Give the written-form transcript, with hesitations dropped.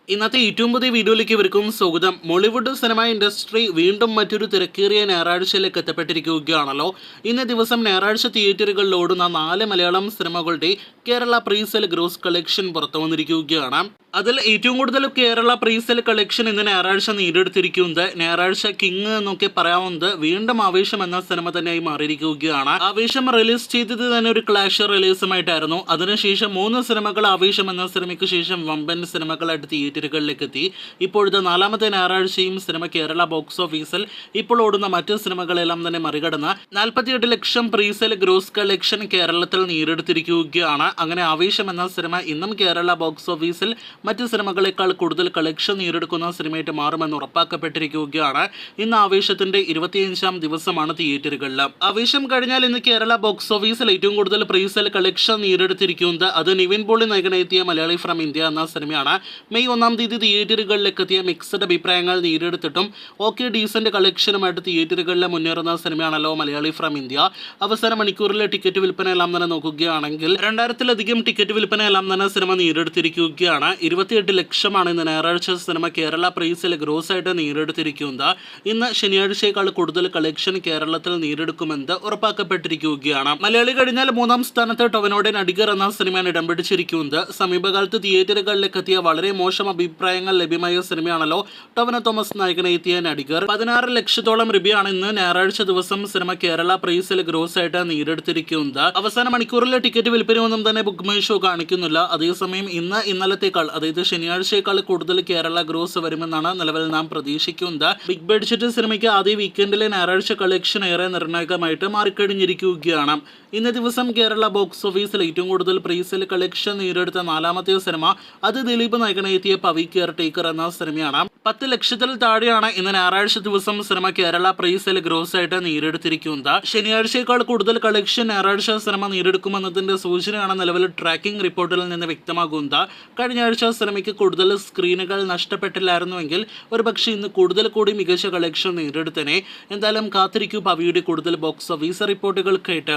ഇന്നത്തെ ഏറ്റവും പുതിയ വീഡിയോയിലേക്ക് ഇവർക്കും സ്വാഗതം. മോളിവുഡ് സിനിമ ഇൻഡസ്ട്രി വീണ്ടും മറ്റൊരു തിരക്കേറിയ ഞായറാഴ്ചയിലേക്ക് എത്തപ്പെട്ടിരിക്കുകയാണല്ലോ. ഇന്നേ ദിവസം ഞായറാഴ്ച തിയേറ്ററുകളിൽ ഓടുന്ന 4 മലയാളം സിനിമകളുടെ കേരള പ്രീസെൽ ഗ്രോസ് കളക്ഷൻ പുറത്തു വന്നിരിക്കുകയാണ്. അതിൽ ഏറ്റവും കൂടുതൽ കേരള പ്രീസെൽ കളക്ഷൻ ഇന്ന് ഞായറാഴ്ച നേടിയെടുത്തിരിക്കുന്നത് ഞായറാഴ്ച കിങ് എന്നൊക്കെ പറയാവുന്നത് വീണ്ടും ആവേശം എന്ന സിനിമ തന്നെയായി മാറിയിരിക്കുകയാണ്. ആവേശം റിലീസ് ചെയ്തത് തന്നെ ഒരു ക്ലാഷ് റിലീസുമായിട്ടായിരുന്നു. അതിനുശേഷം 3 സിനിമകൾ ആവേശം എന്ന സിനിമയ്ക്ക് ശേഷം വമ്പൻ സിനിമകളായിട്ട് തിയേറ്ററുകളിലേക്ക് എത്തി. ഇപ്പോഴത്തെ 4ാമത്തെ ഞായറാഴ്ചയും സിനിമ കേരള ബോക്സ് ഓഫീസിൽ ഇപ്പോൾ ഓടുന്ന മറ്റ് സിനിമകളെല്ലാം തന്നെ മറികടന്ന് 48 ലക്ഷം പ്രീസെൽ ഗ്രോസ് കളക്ഷൻ കേരളത്തിൽ നേടിയെടുത്തിരിക്കുകയാണ്. അങ്ങനെ ആവേശം എന്ന സിനിമ ഇന്നും കേരള ബോക്സ് ഓഫീസിൽ മറ്റ് സിനിമകളെക്കാൾ കൂടുതൽ കളക്ഷൻ നേടിയെടുക്കുന്ന സിനിമയായിട്ട് മാറുമെന്ന് ഉറപ്പാക്കപ്പെട്ടിരിക്കുകയാണ്. ഇന്ന് ആവേശത്തിന്റെ 25ാം ദിവസമാണ് തിയേറ്ററുകളിൽ. ആവേശം കഴിഞ്ഞാൽ ഇന്ന് കേരള ബോക്സ് ഓഫീസിൽ ഏറ്റവും കൂടുതൽ പ്രീസെൽ കളക്ഷൻ നേടിയെടുത്തിരിക്കുന്നത് അത് നിവിൻ പോളി നായകനെത്തിയ മലയാളി ഫ്രം ഇന്ത്യ എന്ന സിനിമയാണ്. മെയ് 1-ാം തീയതി തിയേറ്ററുകളിലേക്ക് എത്തിയ മിക്സഡ് അഭിപ്രായങ്ങൾ നേടിയെടുത്തിട്ടും ഓക്കെ ഡീസന്റ് കളക്ഷനുമായിട്ട് തിയേറ്ററുകളിൽ മുന്നേറുന്ന സിനിമയാണല്ലോ മലയാളി ഫ്രം ഇന്ത്യ. അവസാന മണിക്കൂറിലെ ടിക്കറ്റ് വിൽപ്പന എല്ലാം തന്നെ നോക്കുകയാണെങ്കിൽ 2000-ലധികം ടിക്കറ്റ് വിൽപ്പന എല്ലാം തന്നെ സിനിമ നേടിയെടുത്തിരിക്കുകയാണ്. 28 ലക്ഷമാണ് ഇന്ന് ഞായറാഴ്ച സിനിമ കേരള പ്രൈസിൽ ഗ്രോസ് ആയിട്ട് നേടിയെടുത്തിരിക്കുന്നത്. ഇന്ന് ശനിയാഴ്ചയേക്കാൾ കൂടുതൽ കളക്ഷൻ കേരളത്തിൽ നേടിയെടുക്കുമെന്ന് ഉറപ്പാക്കപ്പെട്ടിരിക്കുകയാണ്. മലയാളി കഴിഞ്ഞാൽ 3-ാം സ്ഥാനത്ത് ടൊവിനോയുടെ നടിഗർ എന്ന സിനിമയാണ് ഇടം പിടിച്ചിരിക്കുന്നത്. സമീപകാലത്ത് തിയേറ്ററുകളിലേക്ക് എത്തിയ വളരെ മോശം അഭിപ്രായങ്ങൾ ലഭ്യമായ സിനിമയാണല്ലോ ടൊവിനോ തോമസ് നായകനെ എത്തിയ നടിഗർ. 16 ലക്ഷത്തോളം രൂപയാണ് ഇന്ന് ഞായറാഴ്ച ദിവസം സിനിമ കേരള പ്രൈസിൽ ഗ്രോസ് ആയിട്ട് നേടിയെടുത്തിരിക്കുന്നത്. അവസാന മണിക്കൂറിലെ ടിക്കറ്റ് വിൽപ്പനയൊന്നും തന്നെ ബുക്ക് മൈ ഷോ കാണിക്കുന്നില്ല. അതേസമയം ഇന്നലത്തേക്കാൾ അതായത് ശനിയാഴ്ചയേക്കാൾ കൂടുതൽ കേരള ഗ്രോസ് വരുമെന്നാണ് നിലവിൽ നാം പ്രതീക്ഷിക്കുന്നത്. ബിഗ് ബഡ്ജറ്റ് സിനിമയ്ക്ക് ആദ്യ വീക്കെൻഡിലെ ഞായറാഴ്ച കളക്ഷൻ ഏറെ നിർണായകമായിട്ട് മാറിക്കഴിഞ്ഞിരിക്കുകയാണ്. ഇന്നേ ദിവസം കേരള ബോക്സ് ഓഫീസിൽ ഏറ്റവും കൂടുതൽ പ്രീസെൽ കളക്ഷൻ നേടിയെടുത്ത 4ാമത്തെ സിനിമ അത് ദിലീപ് നായകനെ എത്തിയ പവി കെയർ ടേക്കർ എന്ന സിനിമയാണ്. 10 ലക്ഷത്തിൽ താഴെയാണ് ഇന്ന് ഞായറാഴ്ച ദിവസം സിനിമ കേരള പ്രൈസിൽ ഗ്രോസ് ആയിട്ട് നേടിയെടുത്തിരിക്കുന്നത്. ശനിയാഴ്ചയേക്കാൾ കൂടുതൽ കളക്ഷൻ ഞായറാഴ്ച സിനിമ നേടിയെടുക്കുമെന്നതിന്റെ സൂചനയാണ് നിലവിൽ ട്രാക്കിംഗ് റിപ്പോർട്ടിൽ നിന്ന് വ്യക്തമാകുന്നത്. കഴിഞ്ഞ ആഴ്ച സിനിമയ്ക്ക് കൂടുതൽ സ്ക്രീനുകൾ നഷ്ടപ്പെട്ടില്ലായിരുന്നുവെങ്കിൽ ഒരുപക്ഷെ ഇന്ന് കൂടുതൽ കൂടി മികച്ച കളക്ഷൻ നേടിയെടുത്തനെ. എന്തായാലും കാത്തിരിക്കൂ പവിയുടെ കൂടുതൽ ബോക്സ് ഓഫീസ് റിപ്പോർട്ടുകൾക്കായിട്ട്.